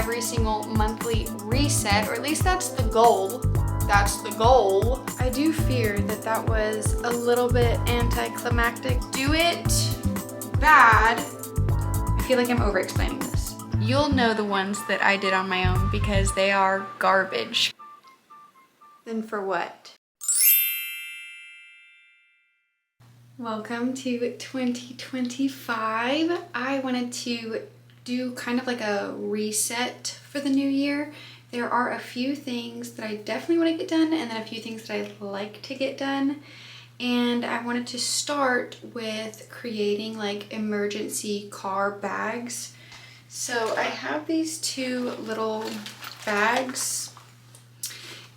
every single monthly reset, or at least that's the goal. That's the goal. I do fear that that was a little bit anticlimactic. Do it bad. I feel like I'm over-explaining this. You'll know the ones that I did on my own because they are garbage. Then for what? Welcome to 2025. I wanted to do kind of like a reset for the new year. There are a few things that I definitely want to get done and then a few things that I like to get done. And I wanted to start with creating like emergency car bags. So I have these two little bags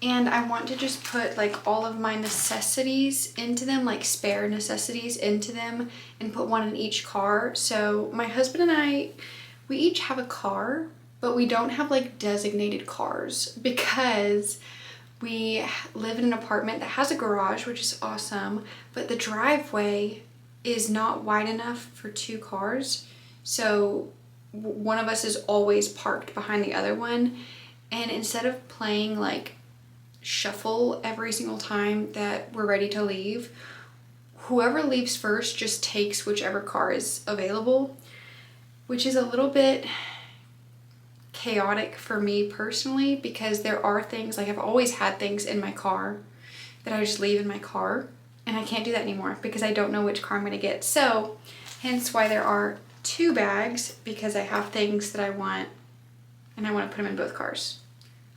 and I want to just put like all of my necessities into them, like spare necessities into them, and put one in each car. So my husband and I, we each have a car, but we don't have like designated cars because we live in an apartment that has a garage, which is awesome, but the driveway is not wide enough for two cars. So one of us is always parked behind the other one. And instead of playing like shuffle every single time that we're ready to leave, whoever leaves first just takes whichever car is available, which is a little bit chaotic for me personally because there are things, like I've always had things in my car that I just leave in my car, and I can't do that anymore because I don't know which car I'm going to get. So hence why there are two bags, because I have things that I want and I want to put them in both cars.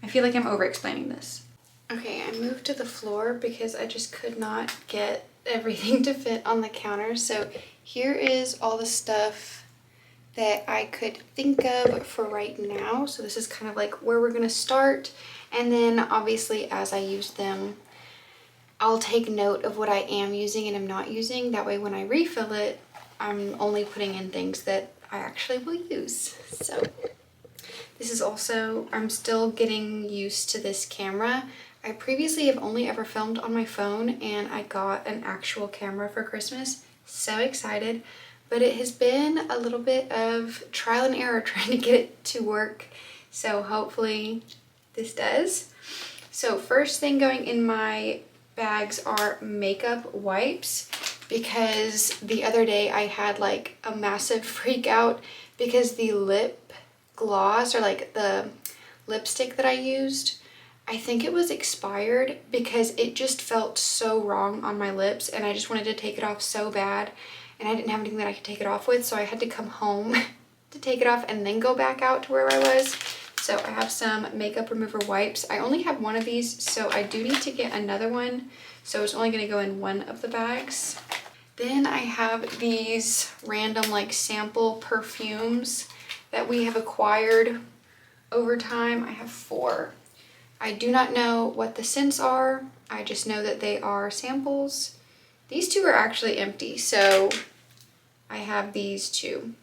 I feel like I'm over explaining this. Okay, I moved to the floor because I just could not get everything to fit on the counter. So here is all the stuff that I could think of for right now. So this is kind of like where we're gonna start. And then obviously as I use them, I'll take note of what I am using and am not using. That way when I refill it, I'm only putting in things that I actually will use. So this is also, I'm still getting used to this camera. I previously have only ever filmed on my phone, and I got an actual camera for Christmas. So excited. But it has been a little bit of trial and error trying to get it to work. So hopefully this does. So first thing going in my bags are makeup wipes, because the other day I had like a massive freak out because the lip gloss, or like the lipstick that I used, I think it was expired because it just felt so wrong on my lips and I just wanted to take it off so bad. And I didn't have anything that I could take it off with, so I had to come home to take it off and then go back out to where I was. So I have some makeup remover wipes. I only have one of these, so I do need to get another one. So it's only gonna go in one of the bags. Then I have these random like sample perfumes that we have acquired over time. I have 4. I do not know what the scents are. I just know that they are samples. These 2 are actually empty, so I have these 2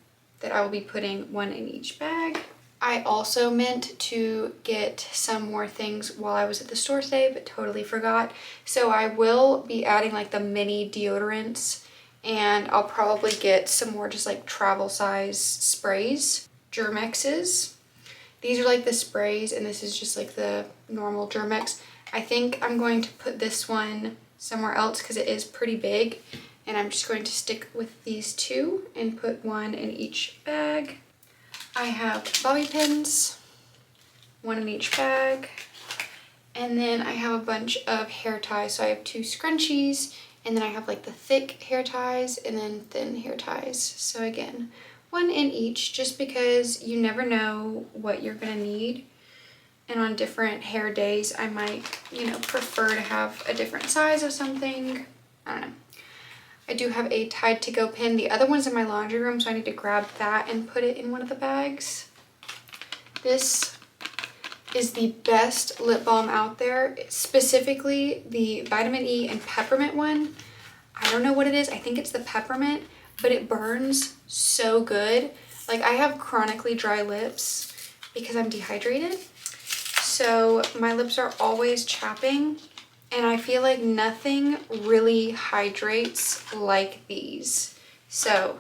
that I will be putting one in each bag. I also meant to get some more things while I was at the store today, but totally forgot. So I will be adding like the mini deodorants, and I'll probably get some more just like travel size sprays. Germexes. These are like the sprays, and this is just like the normal Germex. I think I'm going to put this one somewhere else because it is pretty big, and I'm just going to stick with these 2 and put one in each bag. I have bobby pins, one in each bag, and then I have a bunch of hair ties. So I have 2 scrunchies, and then I have like the thick hair ties and then thin hair ties. So again, one in each, just because you never know what you're gonna need. And on different hair days, I might, prefer to have a different size of something. I don't know. I do have a Tide to Go pen. The other one's in my laundry room, so I need to grab that and put it in one of the bags. This is the best lip balm out there, specifically the vitamin E and peppermint one. I don't know what it is. I think it's the peppermint, but it burns so good. Like, I have chronically dry lips because I'm dehydrated. So my lips are always chapping, and I feel like nothing really hydrates like these. So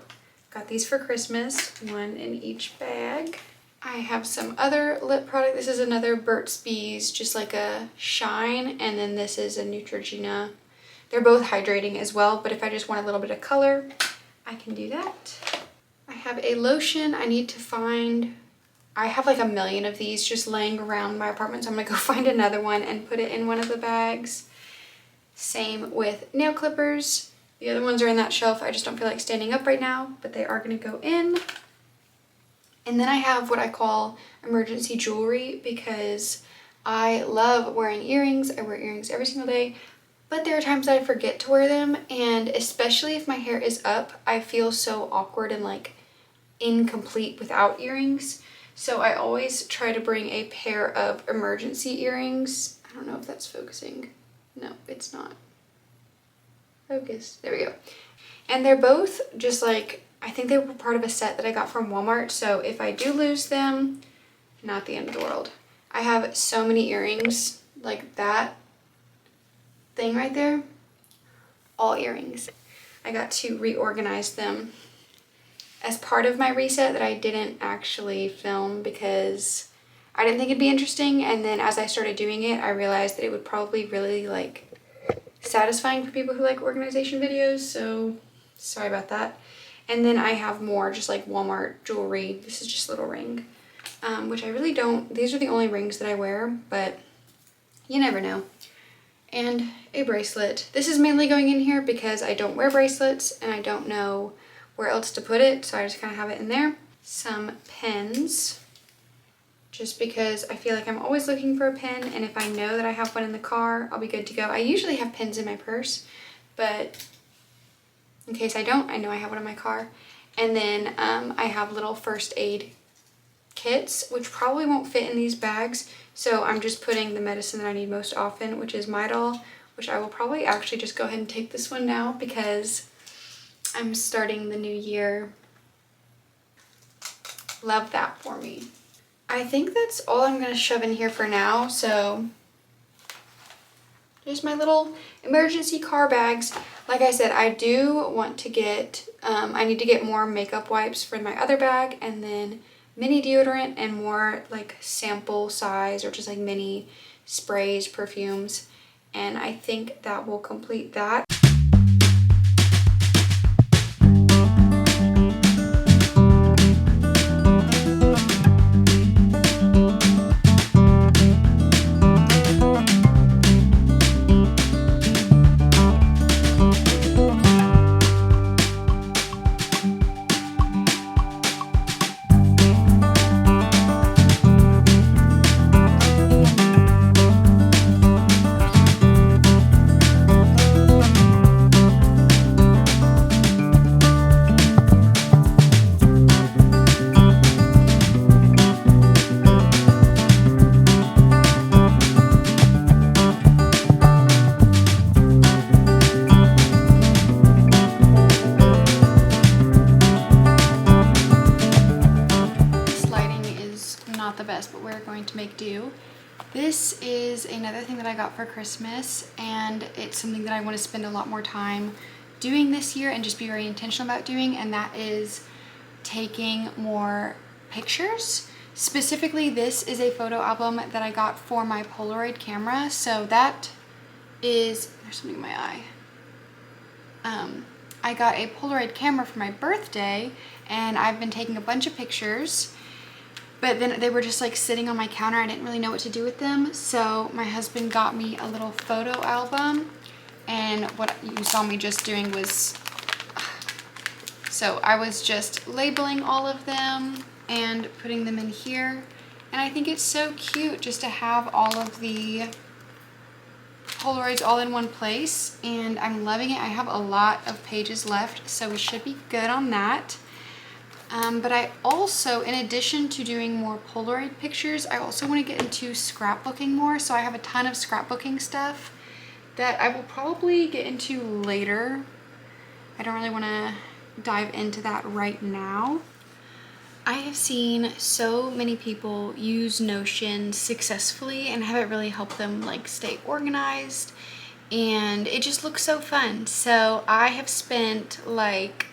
got these for Christmas, one in each bag. I have some other lip product. This is another Burt's Bees, just like a shine, and then this is a Neutrogena. They're both hydrating as well, but if I just want a little bit of color, I can do that. I have a lotion I need to find. I have like a million of these just laying around my apartment, so I'm gonna go find another one and put it in one of the bags. Same with nail clippers. The other ones are in that shelf. I just don't feel like standing up right now, but they are gonna go in. And then I have what I call emergency jewelry because I love wearing earrings. I wear earrings every single day, but there are times that I forget to wear them, and especially if my hair is up, I feel so awkward and like incomplete without earrings. So I always try to bring a pair of emergency earrings. I don't know if that's focusing. No, it's not. Focus. There we go. And they're both just like, I think they were part of a set that I got from Walmart. So if I do lose them, not the end of the world. I have so many earrings, like that thing right there, all earrings. I got to reorganize them as part of my reset that I didn't actually film because I didn't think it'd be interesting. And then as I started doing it, I realized that it would probably really like satisfying for people who like organization videos. So sorry about that. And then I have more just like Walmart jewelry. This is just a little ring, which I really don't, these are the only rings that I wear, but you never know. And a bracelet. This is mainly going in here because I don't wear bracelets and I don't know where else to put it, so I just kind of have it in there. Some pens, just because I feel like I'm always looking for a pen, and if I know that I have one in the car, I'll be good to go. I usually have pens in my purse, but in case I don't, I know I have one in my car. And then I have little first aid kits, which probably won't fit in these bags, so I'm just putting the medicine that I need most often, which is Midol, which I will probably actually just go ahead and take this one now because I'm starting the new year. Love that for me. I think that's all I'm gonna shove in here for now. So just my little emergency car bags. Like I said, I do want to get, I need to get more makeup wipes for my other bag, and then mini deodorant and more like sample size or just like mini sprays, perfumes. And I think that will complete that. The best, but we're going to make do. This is another thing that I got for Christmas, and it's something that I want to spend a lot more time doing this year and just be very intentional about doing, and that is taking more pictures. Specifically, this is a photo album that I got for my Polaroid camera. So that is, there's something in my eye. I got a Polaroid camera for my birthday, and I've been taking a bunch of pictures. But then they were just like sitting on my counter. I didn't really know what to do with them. So my husband got me a little photo album. And what you saw me just doing was, so I was just labeling all of them and putting them in here. And I think it's so cute just to have all of the Polaroids all in one place. And I'm loving it. I have a lot of pages left, so we should be good on that. But I also, in addition to doing more Polaroid pictures, I also want to get into scrapbooking more. So I have a ton of scrapbooking stuff that I will probably get into later. I don't really want to dive into that right now. I have seen so many people use Notion successfully and have it really helped them like stay organized, and it just looks so fun. So I have spent like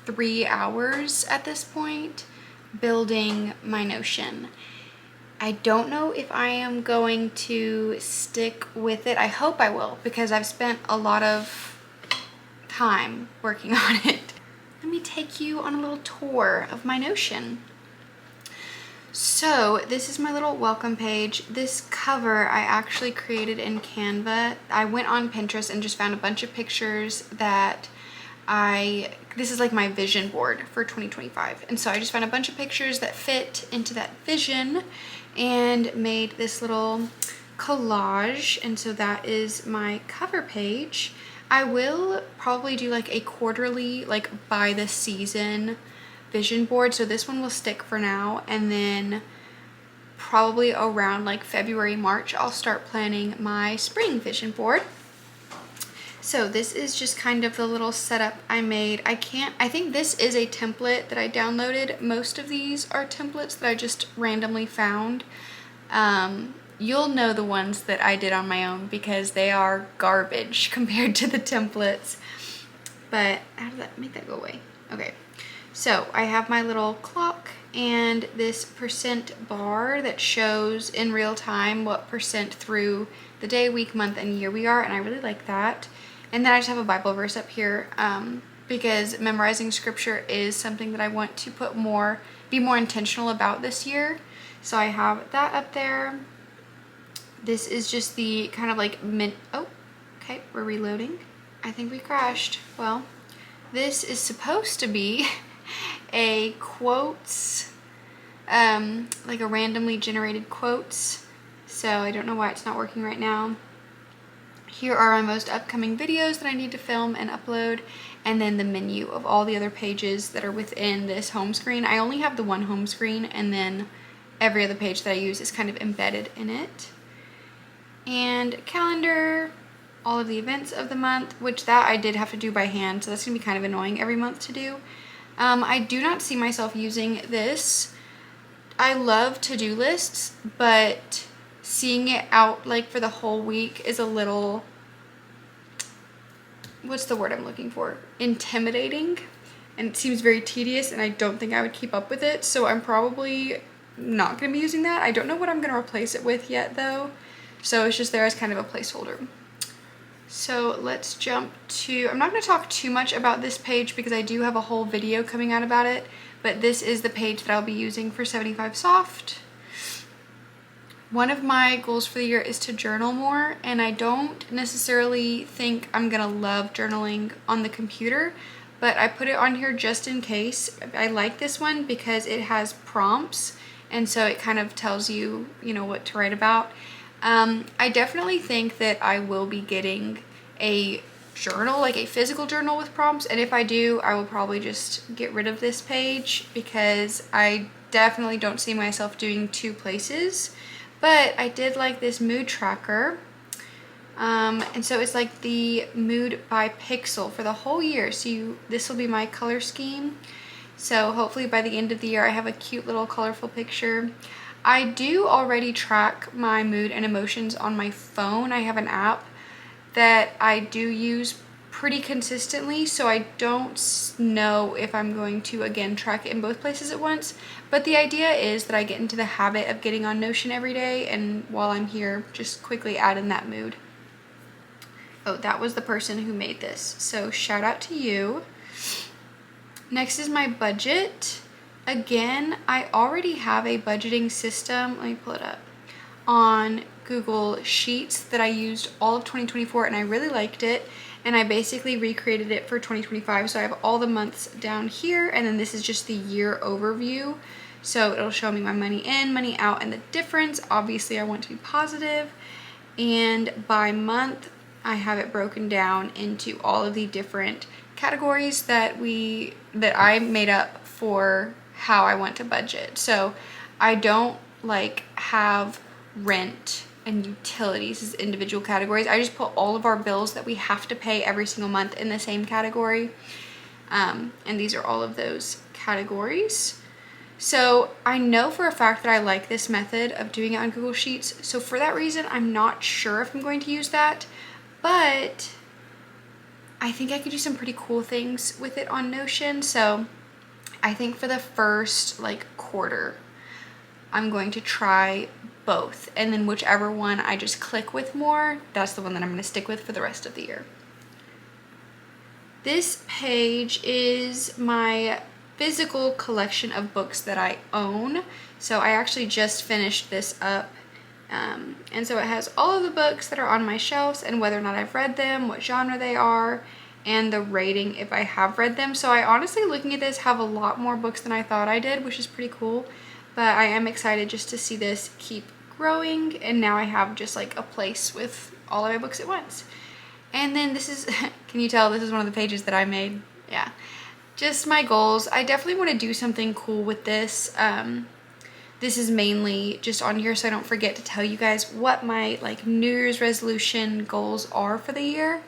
3 hours at this point building my Notion. I don't know if I am going to stick with it. I hope I will, because I've spent a lot of time working on it. Let me take you on a little tour of my Notion. So this is my little welcome page. This cover I actually created in Canva. I went on Pinterest and just found a bunch of pictures that this is like my vision board for 2025. And so I just found a bunch of pictures that fit into that vision and made this little collage. And so that is my cover page. I will probably do like a quarterly, like by the season vision board. So this one will stick for now. And then probably around like February, March, I'll start planning my spring vision board. So this is just kind of the little setup I made. I think this is a template that I downloaded. Most of these are templates that I just randomly found. You'll know the ones that I did on my own because they are garbage compared to the templates. But how does that make that go away? Okay, so I have my little clock and this percent bar that shows in real time what percent through the day, week, month, and year we are, and I really like that. And then I just have a Bible verse up here because memorizing scripture is something that I want to be more intentional about this year. So I have that up there. This is just the kind of like oh, okay, we're reloading. I think we crashed. Well, this is supposed to be a quotes, like a randomly generated quotes. So I don't know why it's not working right now. Here are my most upcoming videos that I need to film and upload, and then the menu of all the other pages that are within this home screen. I only have the one home screen, and then every other page that I use is kind of embedded in it. And calendar, all of the events of the month, which that I did have to do by hand, so that's gonna be kind of annoying every month to do. I do not see myself using this. I love to-do lists, but seeing it out like for the whole week is a little, what's the word I'm looking for? Intimidating. And it seems very tedious, and I don't think I would keep up with it. So I'm probably not gonna be using that. I don't know what I'm gonna replace it with yet though. So it's just there as kind of a placeholder. So let's jump to, I'm not gonna talk too much about this page because I do have a whole video coming out about it, but this is the page that I'll be using for 75 Soft. One of my goals for the year is to journal more, and I don't necessarily think I'm gonna love journaling on the computer, but I put it on here just in case. I like this one because it has prompts, and so it kind of tells you, what to write about. I definitely think that I will be getting a journal, like a physical journal with prompts, and if I do, I will probably just get rid of this page because I definitely don't see myself doing two places. But I did like this mood tracker, and so it's like the mood by pixel for the whole year. So this will be my color scheme. So hopefully by the end of the year I have a cute little colorful picture. I do already track my mood and emotions on my phone. I have an app that I do use pretty consistently, so I don't know if I'm going to again track it in both places at once, but the idea is that I get into the habit of getting on Notion every day, and while I'm here just quickly add in that mood. Oh, that was the person who made this, so shout out to you. Next is my budget. Again, I already have a budgeting system, let me pull it up, on Google Sheets that I used all of 2024, and I really liked it. And I basically recreated it for 2025. So I have all the months down here, and then this is just the year overview. So it'll show me my money in, money out, and the difference. Obviously I want to be positive. And by month, I have it broken down into all of the different categories that I made up for how I want to budget. So I don't have rent and utilities as individual categories. I just put all of our bills that we have to pay every single month in the same category. And these are all of those categories. So I know for a fact that I like this method of doing it on Google Sheets. So for that reason, I'm not sure if I'm going to use that, but I think I could do some pretty cool things with it on Notion. So I think for the first like quarter, I'm going to try both, and then whichever one I just click with more, that's the one that I'm going to stick with for the rest of the year. This page is my physical collection of books that I own. So I actually just finished this up. And so it has all of the books that are on my shelves and whether or not I've read them, what genre they are, and the rating if I have read them. So I honestly, looking at this, have a lot more books than I thought I did, which is pretty cool. But I am excited just to see this keep growing, and now I have just like a place with all of my books at once. And then this is, can you tell this is one of the pages that I made? Yeah, just my goals. I definitely want to do something cool with this. This is mainly just on here so I don't forget to tell you guys what my like New Year's resolution goals are for the year.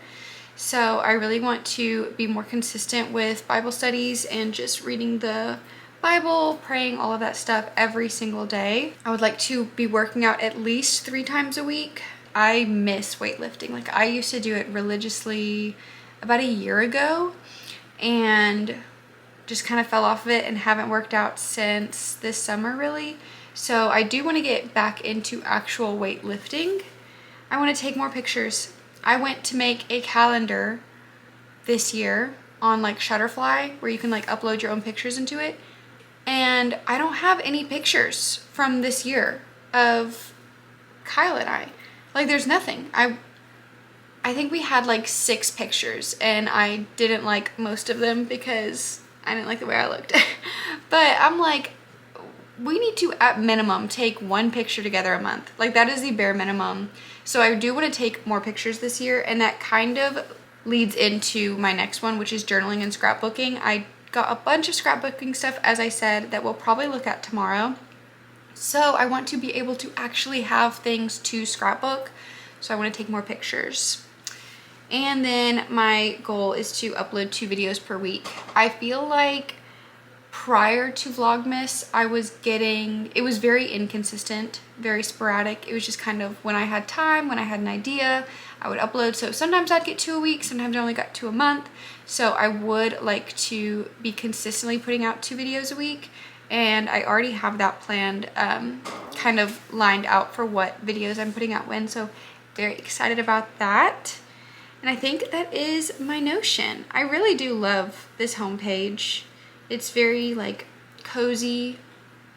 So I really want to be more consistent with Bible studies and just reading the Bible, praying, all of that stuff every single day. I would like to be working out at least 3 times a week. I miss weightlifting. Like, I used to do it religiously about a year ago and just kind of fell off of it and haven't worked out since this summer really. So I do want to get back into actual weightlifting. I want to take more pictures. I went to make a calendar this year on like Shutterfly where you can like upload your own pictures into it. And I don't have any pictures from this year of Kyle and I. Like, there's nothing. I think we had like 6 pictures and I didn't like most of them because I didn't like the way I looked. But I'm like, we need to at minimum take 1 picture together a month. Like, that is the bare minimum. So I do want to take more pictures this year, and that kind of leads into my next one, which is journaling and scrapbooking. I got a bunch of scrapbooking stuff, as I said, that we'll probably look at tomorrow. So I want to be able to actually have things to scrapbook. So I want to take more pictures. And then my goal is to upload 2 videos per week. I feel like prior to Vlogmas, it was very inconsistent, very sporadic. It was just kind of when I had time, when I had an idea, I would upload. So sometimes I'd get 2 a week, sometimes I only got 2 a month. So I would like to be consistently putting out 2 videos a week. And I already have that planned, kind of lined out for what videos I'm putting out when. So very excited about that. And I think that is my Notion. I really do love this homepage. It's very like cozy,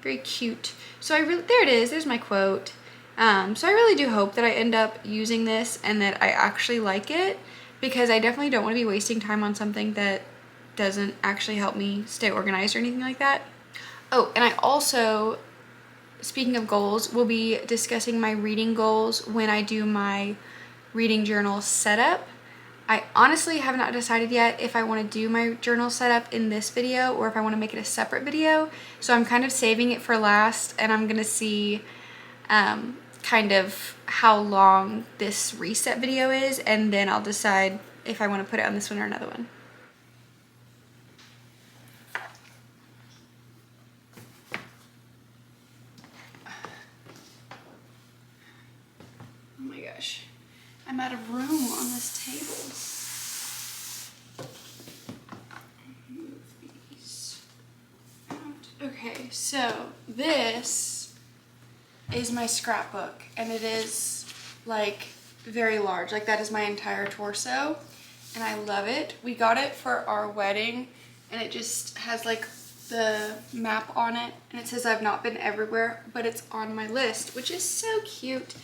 very cute. So there it is, there's my quote. So I really do hope that I end up using this and that I actually like it, because I definitely don't want to be wasting time on something that doesn't actually help me stay organized or anything like that. Oh, and I also, speaking of goals, will be discussing my reading goals when I do my reading journal setup. I honestly have not decided yet if I want to do my journal setup in this video or if I want to make it a separate video. So I'm kind of saving it for last, and I'm going to see kind of how long this reset video is, and then I'll decide if I want to put it on this one or another one. Oh my gosh. I'm out of room on this table. Move these out. Okay, so this is my scrapbook, and it is like very large. Like, that is my entire torso, and I love it. We got it for our wedding, and it just has like the map on it, and it says I've not been everywhere, but it's on my list, which is so cute.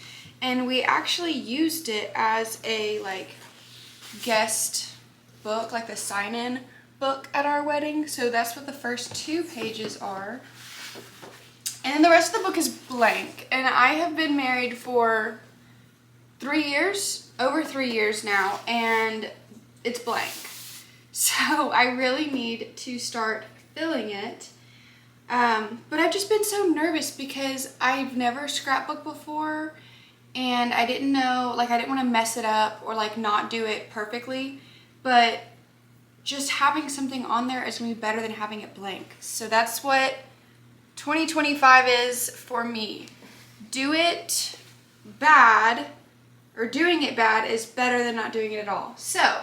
And we actually used it as a like guest book, like the sign-in book at our wedding. So that's what the first 2 pages are. And then the rest of the book is blank. And I have been married for 3 years, over 3 years now, and it's blank. So I really need to start filling it. But I've just been so nervous because I've never scrapbooked before. And I didn't know, like, I didn't want to mess it up or like not do it perfectly, but just having something on there is going to be better than having it blank. So that's what 2025 is for me. Do it bad, or doing it bad is better than not doing it at all. So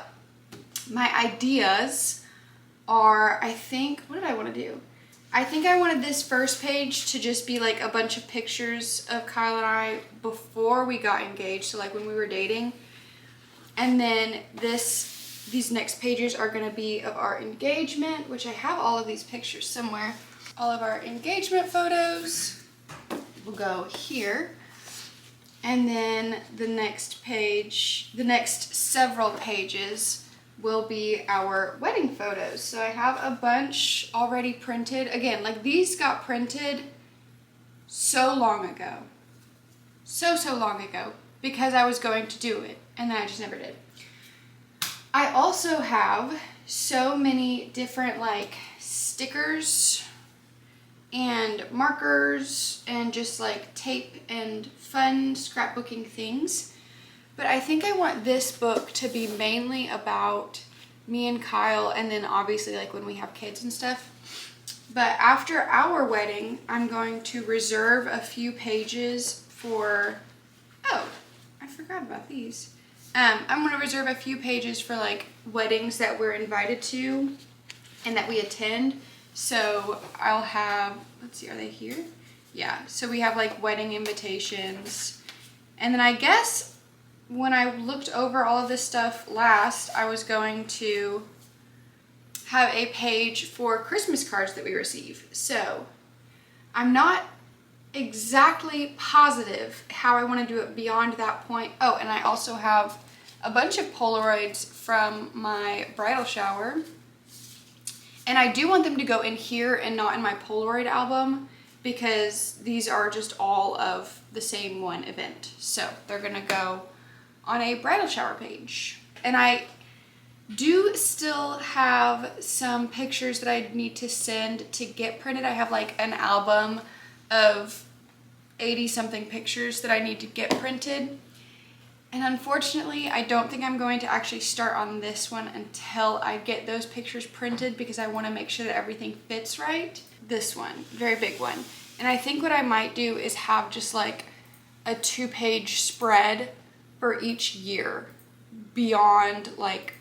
my ideas are, I think, what did I want to do? I think I wanted this first page to just be like a bunch of pictures of Kyle and I before we got engaged, so like when we were dating. And then these next pages are going to be of our engagement, which I have all of these pictures somewhere. All of our engagement photos will go here. And then the next page, the next several pages will be our wedding photos. So I have a bunch already printed. Again, like these got printed so long ago. So long ago, because I was going to do it and then I just never did. I also have so many different like stickers and markers and just like tape and fun scrapbooking things. But I think I want this book to be mainly about me and Kyle, and then obviously like when we have kids and stuff. But after our wedding, I'm going to reserve a few pages for, oh, I forgot about these. I'm going to reserve a few pages for like weddings that we're invited to and that we attend. So I'll have, let's see, are they here? Yeah, so we have like wedding invitations. And then I guess when I looked over all of this stuff last, I was going to have a page for Christmas cards that we receive. So I'm not exactly positive how I want to do it beyond that point. Oh, and I also have a bunch of Polaroids from my bridal shower. And I do want them to go in here and not in my Polaroid album because these are just all of the same one event. So they're gonna go on a bridal shower page. And I do still have some pictures that I need to send to get printed. I have like an album of 80 something pictures that I need to get printed. And unfortunately, I don't think I'm going to actually start on this one until I get those pictures printed because I want to make sure that everything fits right. This one, very big one. And I think what I might do is have just like a 2-page spread for each year beyond like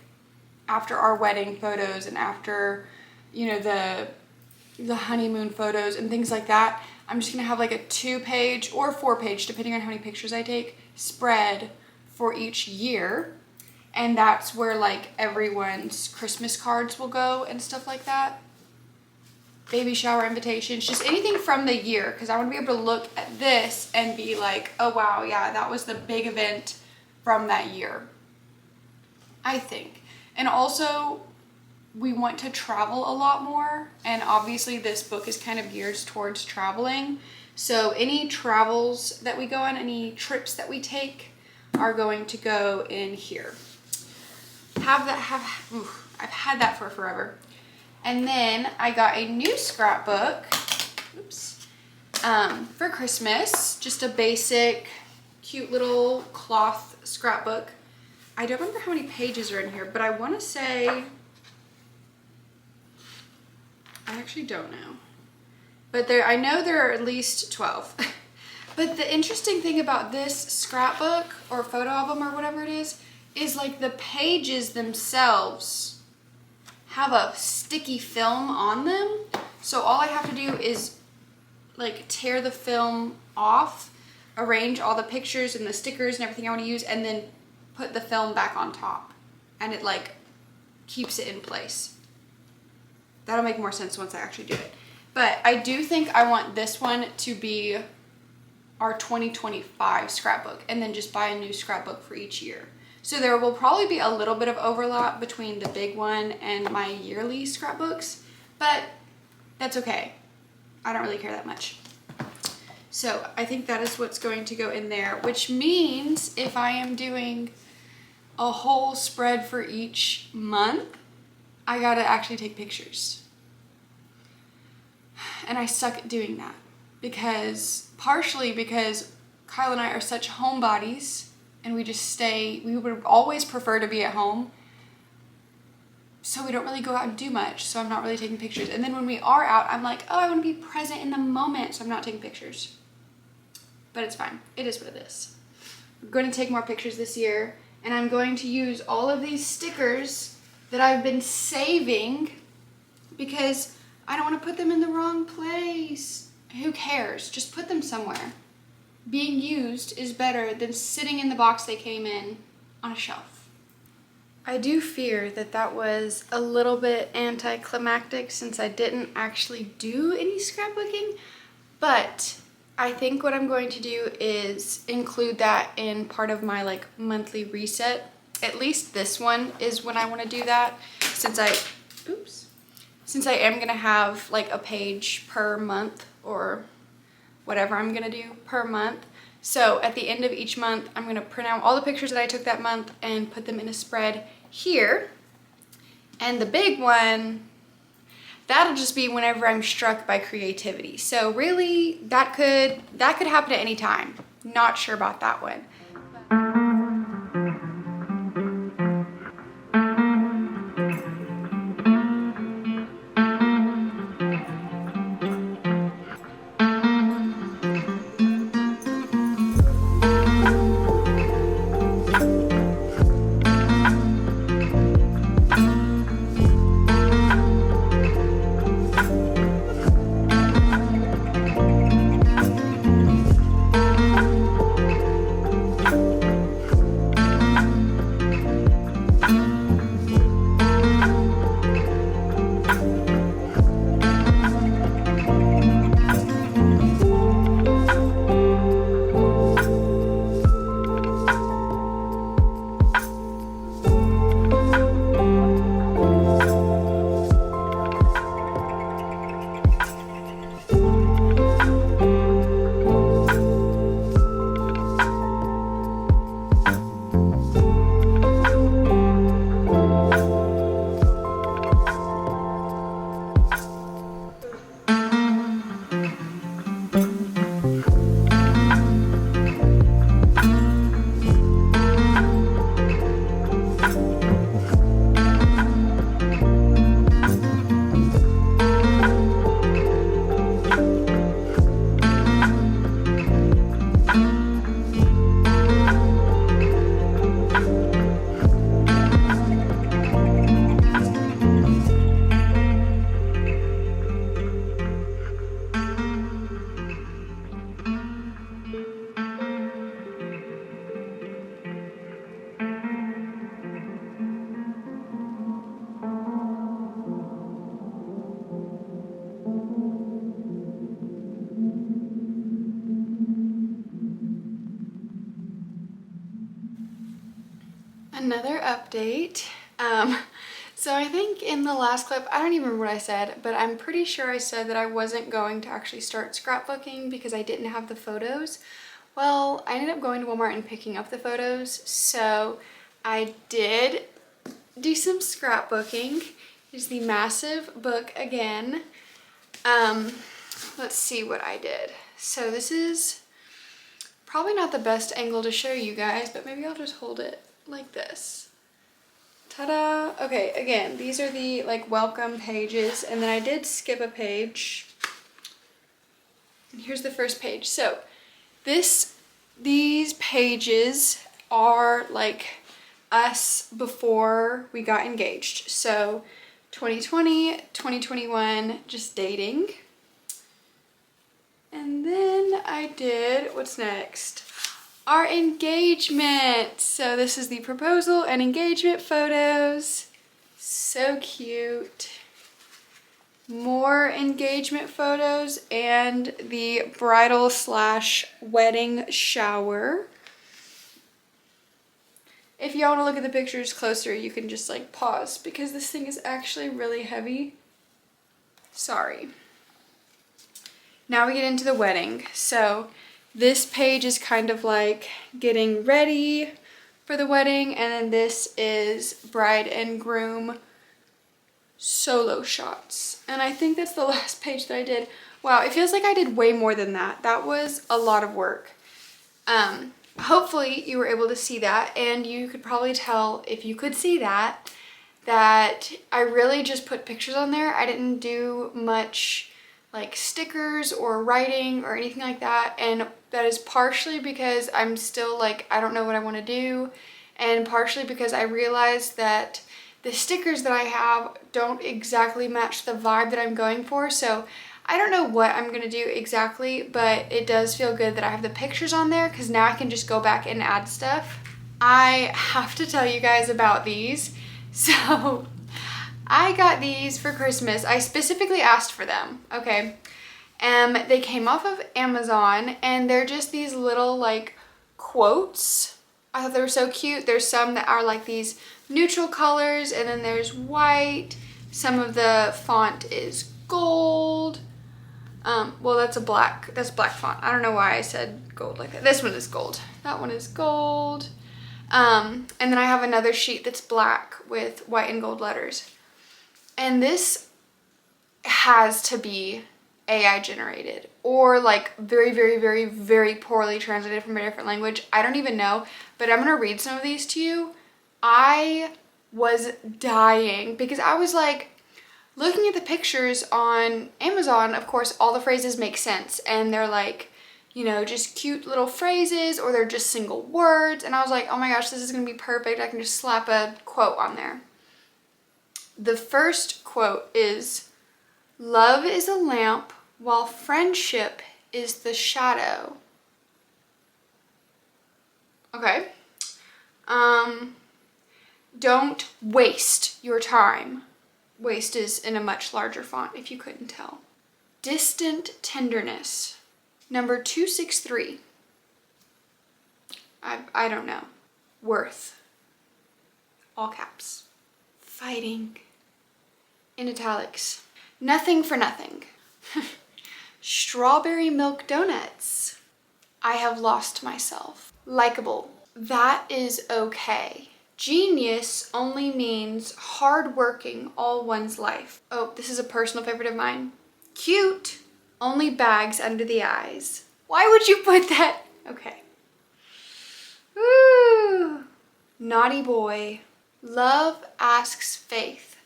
after our wedding photos and after, you know, the honeymoon photos and things like that. I'm just gonna have like a 2-page or 4-page, depending on how many pictures I take, spread for each year. And that's where like everyone's Christmas cards will go and stuff like that. Baby shower invitations, just anything from the year, because I want to be able to look at this and be like, oh wow, yeah, that was the big event from that year, I think. And also, we want to travel a lot more, and obviously this book is kind of geared towards traveling. So any travels that we go on, any trips that we take are going to go in here. I've had that for forever. And then I got a new scrapbook, for Christmas. Just a basic, cute little cloth scrapbook. I don't remember how many pages are in here, but I want to say, I actually don't know. But I know there are at least 12. But the interesting thing about this scrapbook or photo album or whatever it is like the pages themselves have a sticky film on them. So all I have to do is like tear the film off, arrange all the pictures and the stickers and everything I want to use, and then put the film back on top. And it like keeps it in place. That'll make more sense once I actually do it. But I do think I want this one to be our 2025 scrapbook, and then just buy a new scrapbook for each year. So there will probably be a little bit of overlap between the big one and my yearly scrapbooks, but that's okay. I don't really care that much. So I think that is what's going to go in there, which means if I am doing a whole spread for each month, I gotta actually take pictures. And I suck at doing that partially because Kyle and I are such homebodies, and we would always prefer to be at home. So we don't really go out and do much. So I'm not really taking pictures. And then when we are out, I'm like, oh, I want to be present in the moment. So I'm not taking pictures. But it's fine. It is what it is. I'm going to take more pictures this year. And I'm going to use all of these stickers that I've been saving because I don't want to put them in the wrong place. Who cares? Just put them somewhere. Being used is better than sitting in the box they came in on a shelf. I do fear that that was a little bit anticlimactic since I didn't actually do any scrapbooking, but I think what I'm going to do is include that in part of my like monthly reset. At least this one is when I want to do that, since I am gonna have like a page per month or whatever I'm gonna do per month. So at the end of each month, I'm gonna print out all the pictures that I took that month and put them in a spread here. And the big one, that'll just be whenever I'm struck by creativity. So really, that could happen at any time. Not sure about that one. Another update. So I think in the last clip, I don't even remember what I said, but I'm pretty sure I said that I wasn't going to actually start scrapbooking because I didn't have the photos. Well, I ended up going to Walmart and picking up the photos, so I did do some scrapbooking. Here's the massive book again. Let's see what I did. So this is probably not the best angle to show you guys, but maybe I'll just hold it like this. Ta-da! Okay, again, these are the like welcome pages, and then I did skip a page. And here's the first page. So these pages are like us before we got engaged. So 2020, 2021, just dating. And then I did, what's next? Our engagement. So this is the proposal and engagement photos. So cute. More engagement photos and the bridal / wedding shower. If y'all want to look at the pictures closer, you can just like pause because this thing is actually really heavy. Sorry. Now we get into the wedding. So this page is kind of like getting ready for the wedding, and then this is bride and groom solo shots. And I think that's the last page that I did. Wow, it feels like I did way more than that. That was a lot of work. Hopefully you were able to see that, and you could probably tell if you could see that I really just put pictures on there. I didn't do much like stickers or writing or anything like that, and that is partially because I'm still like, I don't know what I want to do, and partially because I realized that the stickers that I have don't exactly match the vibe that I'm going for. So I don't know what I'm gonna do exactly, but it does feel good that I have the pictures on there because now I can just go back and add stuff. I have to tell you guys about these. So I got these for Christmas. I specifically asked for them, okay? They came off of Amazon and they're just these little like quotes. I thought they were so cute. There's some that are like these neutral colors and then there's white. Some of the font is gold. Well, that's black font. I don't know why I said gold like that. This one is gold. That one is gold. And then I have another sheet that's black with white and gold letters. And this has to be AI generated or like very, very, very, very poorly translated from a different language. I don't even know, but I'm gonna read some of these to you. I was dying because I was like, looking at the pictures on Amazon, of course, all the phrases make sense and they're like, you know, just cute little phrases or they're just single words. And I was like, oh my gosh, this is gonna be perfect. I can just slap a quote on there. The first quote is, "Love is a lamp while friendship is the shadow." Okay. Don't waste your time. Waste is in a much larger font if you couldn't tell. Distant tenderness. Number 263. I don't know. Worth. All caps. Fighting. In italics. Nothing for nothing. Strawberry milk donuts. I have lost myself. Likeable. That is okay. Genius only means hardworking all one's life. Oh, this is a personal favorite of mine. Cute only bags under the eyes. Why would you put that? Okay. Ooh. Naughty boy. Love asks faith,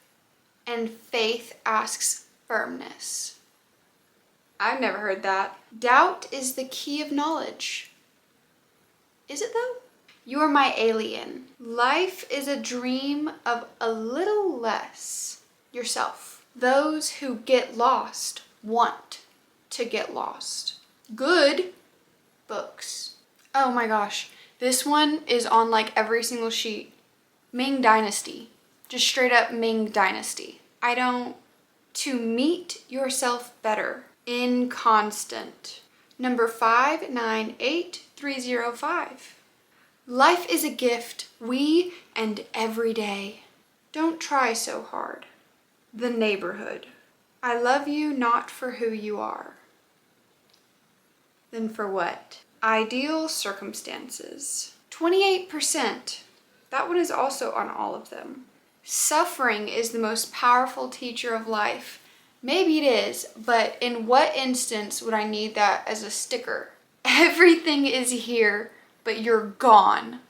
and faith asks firmness. I've never heard that. Doubt is the key of knowledge. Is it though? You're my alien. Life is a dream of a little less yourself. Those who get lost want to get lost. Good books. Oh my gosh. This one is on like every single sheet. Ming Dynasty. Just straight up Ming Dynasty. To meet yourself better. Inconstant. Number 598305. Life is a gift, we and every day. Don't try so hard. The neighborhood. I love you not for who you are. Then for what? Ideal circumstances. 28%. That one is also on all of them. Suffering is the most powerful teacher of life. Maybe it is, but in what instance would I need that as a sticker? Everything is here, but you're gone.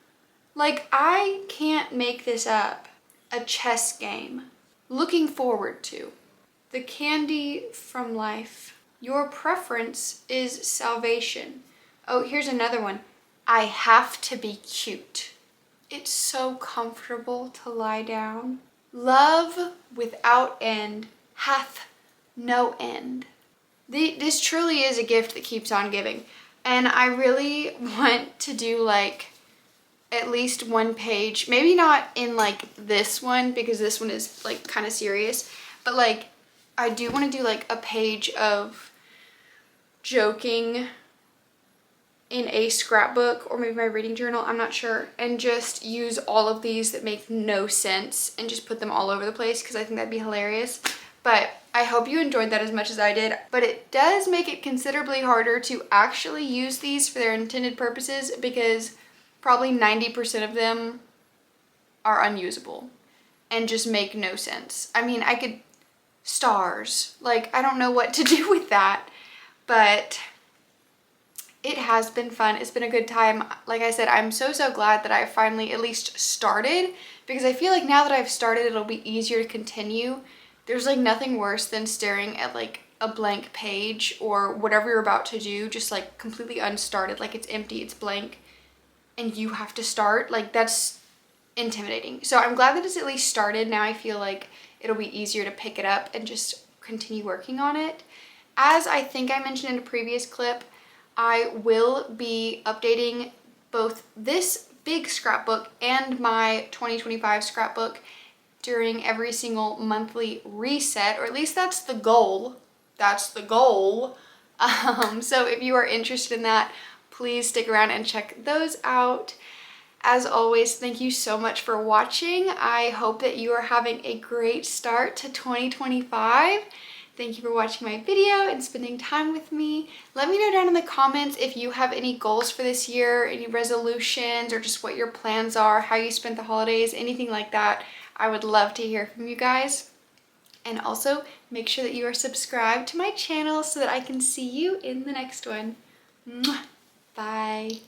Like, I can't make this up. A chess game. Looking forward to. The candy from life. Your preference is salvation. Oh, here's another one. I have to be cute. It's so comfortable to lie down. Love without end hath no end. This truly is a gift that keeps on giving. And I really want to do like at least one page, maybe not in like this one because this one is like kind of serious, but like I do want to do like a page of joking in a scrapbook or maybe my reading journal, I'm not sure, and just use all of these that make no sense and just put them all over the place because I think that'd be hilarious. But I hope you enjoyed that as much as I did, but it does make it considerably harder to actually use these for their intended purposes because probably 90% of them are unusable and just make no sense. I mean, I could, stars, like I don't know what to do with that, but it has been fun. It's been a good time. Like I said, I'm so glad that I finally at least started because I feel like now that I've started, it'll be easier to continue. There's like nothing worse than staring at like a blank page or whatever you're about to do, just like completely unstarted, like it's empty, it's blank, and you have to start. Like that's intimidating. So I'm glad that it's at least started. Now I feel like it'll be easier to pick it up and just continue working on it. As I think I mentioned in a previous clip, I will be updating both this big scrapbook and my 2025 scrapbook during every single monthly reset, or at least that's the goal. That's the goal. So if you are interested in that, please stick around and check those out. As always, thank you so much for watching. I hope that you are having a great start to 2025. Thank you for watching my video and spending time with me. Let me know down in the comments if you have any goals for this year, any resolutions, or just what your plans are, how you spent the holidays, anything like that. I would love to hear from you guys. And also, make sure that you are subscribed to my channel so that I can see you in the next one. Mwah. Bye.